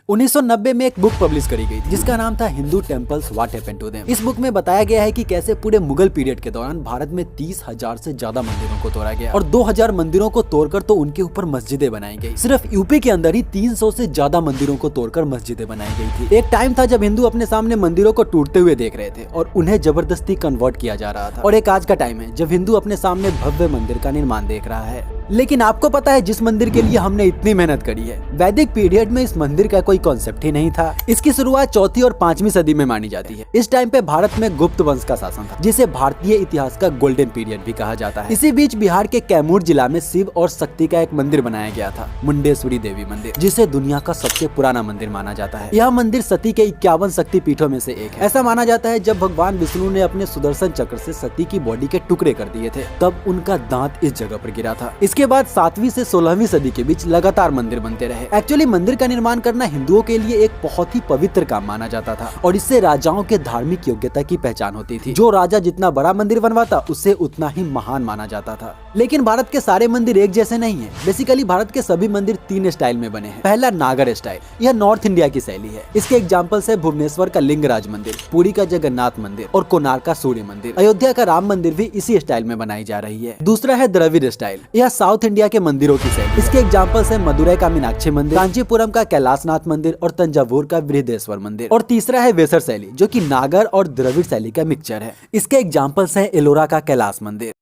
1990 में एक book publish करी गई थी जिसका नाम था Hindu temples what happened to them. इस बुक में बताया गया है कि कैसे पूरे मुगल पीरियड के दौरान भारत में 30,000 से ज्यादा मंदिरों को तोड़ा गया और 2,000 मंदिरों को तोड़कर तो उनके ऊपर मस्जिदें बनाई गई। सिर्फ यूपी के अंदर ही 300 से ज्यादा मंदिरों को तोड़कर मस्जिदें बनाई गई थी। एक टाइम था जब हिंदू अपने सामने मंदिरों को टूटते हुए देख रहे थे और उन्हें जबरदस्ती कन्वर्ट किया जा रहा था, और एक आज का टाइम है जब हिंदू अपने सामने भव्य मंदिर का निर्माण देख रहा है। लेकिन आपको पता है जिस मंदिर के लिए हमने इतनी मेहनत करी है, वैदिक पीरियड में इस मंदिर का कोई कॉन्सेप्ट ही नहीं था। इसकी शुरुआत 4वीं और 5वीं सदी में मानी जाती है। इस टाइम पे भारत में गुप्त वंश का शासन था जिसे भारतीय इतिहास का गोल्डन पीरियड भी कहा जाता है। इसी बीच बिहार के कैमूर जिला में शिव और शक्ति का एक मंदिर बनाया गया था, मुंडेश्वरी देवी मंदिर, जिसे दुनिया का सबसे पुराना मंदिर माना जाता है। यह मंदिर सती के 51 शक्ति पीठों में से एक है। ऐसा माना जाता है जब भगवान विष्णु ने अपने सुदर्शन चक्र से सती की बॉडी के टुकड़े कर दिए थे तब उनका दांत इस जगह पर गिरा था। इसके बाद 7वीं से 16वीं सदी के बीच लगातार मंदिर बनते रहे। एक्चुअली मंदिर का निर्माण करना हिंदुओं के लिए एक बहुत ही पवित्र काम माना जाता था और इससे राजाओं के धार्मिक योग्यता की पहचान होती थी। जो राजा जितना बड़ा मंदिर बनवाता उसे उतना ही महान माना जाता था। लेकिन भारत के सारे मंदिर एक जैसे नहीं है। बेसिकली भारत के सभी मंदिर 3 स्टाइल में बने हैं। पहला नागर स्टाइल, यह नॉर्थ इंडिया की शैली है। इसके एग्जाम्पल्स है भुवनेश्वर का लिंगराज मंदिर, पुरी का जगन्नाथ मंदिर और कोणार्क का सूर्य मंदिर। अयोध्या का राम मंदिर भी इसी स्टाइल में बनाई जा रही है। दूसरा है द्रविड़ स्टाइल, यह साउथ इंडिया के मंदिरों की शैली। इसके एग्जाम्पल्स है मदुरै का मीनाक्षी मंदिर, कांचीपुरम का कैलाशनाथ मंदिर और तंजावुर का बृहदेश्वर मंदिर। और तीसरा है वेसर शैली जो कि नागर और द्रविड़ शैली का मिक्सचर है। इसके एग्जाम्पल्स है एलोरा का कैलाश मंदिर।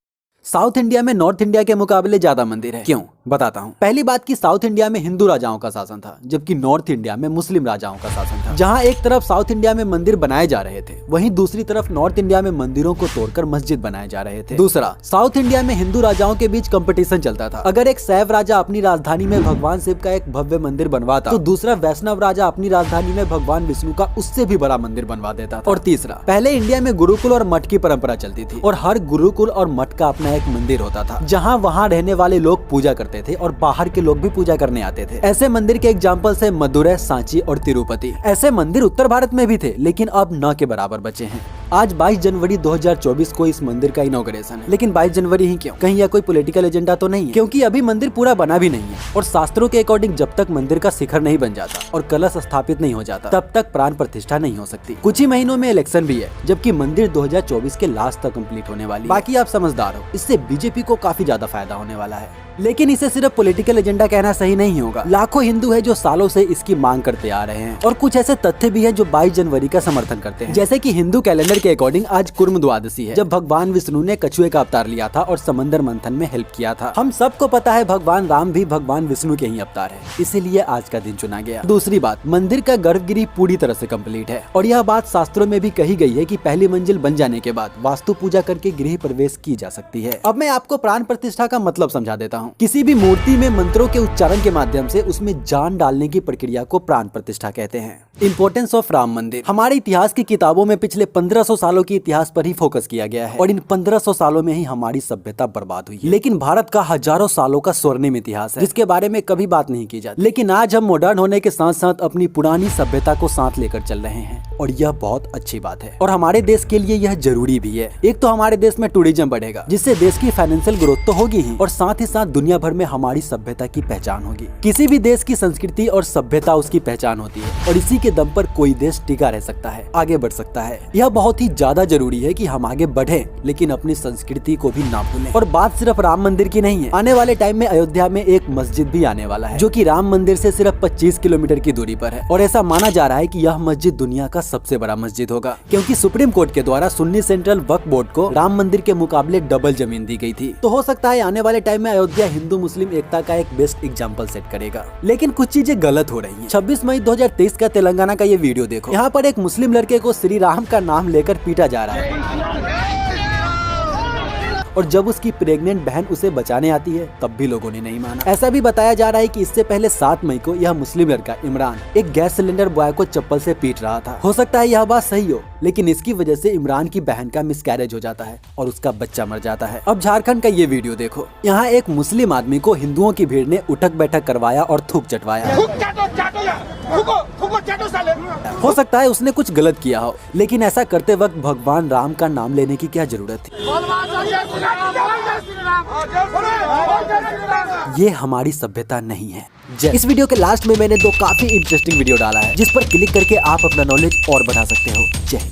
साउथ इंडिया में नॉर्थ इंडिया के मुकाबले ज्यादा मंदिर है। क्यों, बताता हूँ। पहली बात कि साउथ इंडिया में हिंदू राजाओं का शासन था जबकि नॉर्थ इंडिया में मुस्लिम राजाओं का शासन था। जहाँ एक तरफ साउथ इंडिया में मंदिर बनाए जा रहे थे वहीं दूसरी तरफ नॉर्थ इंडिया में मंदिरों को तोड़कर मस्जिद बनाए जा रहे थे। दूसरा, साउथ इंडिया में हिंदू राजाओं के बीच कंपटीशन चलता था। अगर एक शैव राजा अपनी राजधानी में भगवान शिव का एक भव्य मंदिर बनवाता तो दूसरा वैष्णव राजा अपनी राजधानी में भगवान विष्णु का उससे भी बड़ा मंदिर बनवा देता था। और तीसरा, पहले इंडिया में गुरुकुल और मठ की परंपरा चलती थी और हर गुरुकुल और मठ का अपना एक मंदिर होता था जहाँ वहाँ रहने वाले लोग पूजा करते थे और बाहर के लोग भी पूजा करने आते थे। ऐसे मंदिर के एग्जाम्पल्स है मदुरै, सांची और तिरुपति। ऐसे मंदिर उत्तर भारत में भी थे लेकिन अब न के बराबर बचे हैं। आज 22 जनवरी 2024 को इस मंदिर का इनॉग्रेशन है। लेकिन 22 जनवरी ही क्यों? कहीं यह कोई पॉलिटिकल एजेंडा तो नहीं है? क्योंकि अभी मंदिर पूरा बना भी नहीं है और शास्त्रों के अकॉर्डिंग जब तक मंदिर का शिखर नहीं बन जाता और कलश स्थापित नहीं हो जाता तब तक प्राण प्रतिष्ठा नहीं हो सकती। कुछ ही महीनों में इलेक्शन भी है जबकि मंदिर 2024 के लास्ट तक कंप्लीट होने वाली है। बाकी आप समझदार हो, इससे बीजेपी को काफी ज्यादा फायदा होने वाला है। लेकिन इसे सिर्फ पॉलिटिकल एजेंडा कहना सही नहीं होगा। लाखों हिंदू है जो सालों से इसकी मांग करते आ रहे हैं और कुछ ऐसे तथ्य भी है जो 22 जनवरी का समर्थन करते हैं। जैसे कि हिंदू कैलेंडर के अकॉर्डिंग आज कुर्म द्वादशी है जब भगवान विष्णु ने कछुए का अवतार लिया था और समंदर मंथन में हेल्प किया था। हम सबको पता है भगवान राम भी भगवान विष्णु के ही अवतार है, इसीलिए आज का दिन चुना गया। दूसरी बात, मंदिर का गर्भगृह पूरी तरह से कम्प्लीट है और यह बात शास्त्रों में भी कही गई है कि पहली मंजिल बन जाने के बाद वास्तु पूजा करके गृह प्रवेश की जा सकती है। अब मैं आपको प्राण प्रतिष्ठा का मतलब समझा देता हूँ। किसी भी मूर्ति में मंत्रों के उच्चारण के माध्यम से उसमें जान डालने की प्रक्रिया को प्राण प्रतिष्ठा कहते हैं। इंपोर्टेंस ऑफ राम मंदिर। हमारे इतिहास की किताबों में पिछले 1500 सालों के इतिहास पर ही फोकस किया गया है और इन 1500 सालों में ही हमारी सभ्यता बर्बाद हुई है। लेकिन भारत का हजारों सालों का स्वर्णिम इतिहास है जिसके बारे में कभी बात नहीं की जाती। लेकिन आज हम मॉडर्न होने के साथ साथ अपनी पुरानी सभ्यता को साथ लेकर चल रहे हैं और यह बहुत अच्छी बात है और हमारे देश के लिए यह जरूरी भी है। एक तो हमारे देश में टूरिज्म बढ़ेगा जिससे देश की फाइनेंशियल ग्रोथ तो होगी ही और साथ ही साथ दुनिया भर में हमारी सभ्यता की पहचान होगी। किसी भी देश की संस्कृति और सभ्यता उसकी पहचान होती है और इसी के दम पर कोई देश टिका रह सकता है, आगे बढ़ सकता है। यह बहुत ही ज्यादा जरूरी है कि हम आगे बढ़े लेकिन अपनी संस्कृति को भी ना भूलें। और बात सिर्फ राम मंदिर की नहीं है। आने वाले टाइम में अयोध्या में एक मस्जिद भी आने वाला है जो कि राम मंदिर से सिर्फ 25 किलोमीटर की दूरी पर है और ऐसा माना जा रहा है कि यह मस्जिद दुनिया का सबसे बड़ा मस्जिद होगा क्योंकि सुप्रीम कोर्ट के द्वारा सुन्नी सेंट्रल वक्फ बोर्ड को राम मंदिर के मुकाबले डबल जमीन दी गई थी। तो हो सकता है आने वाले टाइम में अयोध्या हिंदू मुस्लिम एकता का एक बेस्ट एग्जाम्पल सेट करेगा। लेकिन कुछ चीजें गलत हो रही हैं। 26 मई 2023 का तेलंगाना का ये वीडियो देखो। यहाँ पर एक मुस्लिम लड़के को श्री राम का नाम लेकर पीटा जा रहा है और जब उसकी प्रेग्नेंट बहन उसे बचाने आती है तब भी लोगों ने नहीं माना। ऐसा भी बताया जा रहा है कि इससे पहले 7 मई को यह मुस्लिम लड़का इमरान एक गैस सिलेंडर बॉय को चप्पल से पीट रहा था। हो सकता है यह बात सही हो लेकिन इसकी वजह से इमरान की बहन का मिसकैरेज हो जाता है और उसका बच्चा मर जाता है। अब झारखंड का ये वीडियो देखो। यहाँ एक मुस्लिम आदमी को हिंदुओं की भीड़ ने उठक बैठक करवाया और थूक चटवाया। हो सकता है उसने कुछ गलत किया हो लेकिन ऐसा करते वक्त भगवान राम का नाम लेने की क्या जरूरत थी? ये हमारी सभ्यता नहीं है। जय। इस वीडियो के लास्ट में मैंने दो काफी इंटरेस्टिंग वीडियो डाला है जिस पर क्लिक करके आप अपना नॉलेज और बढ़ा सकते हो। जय।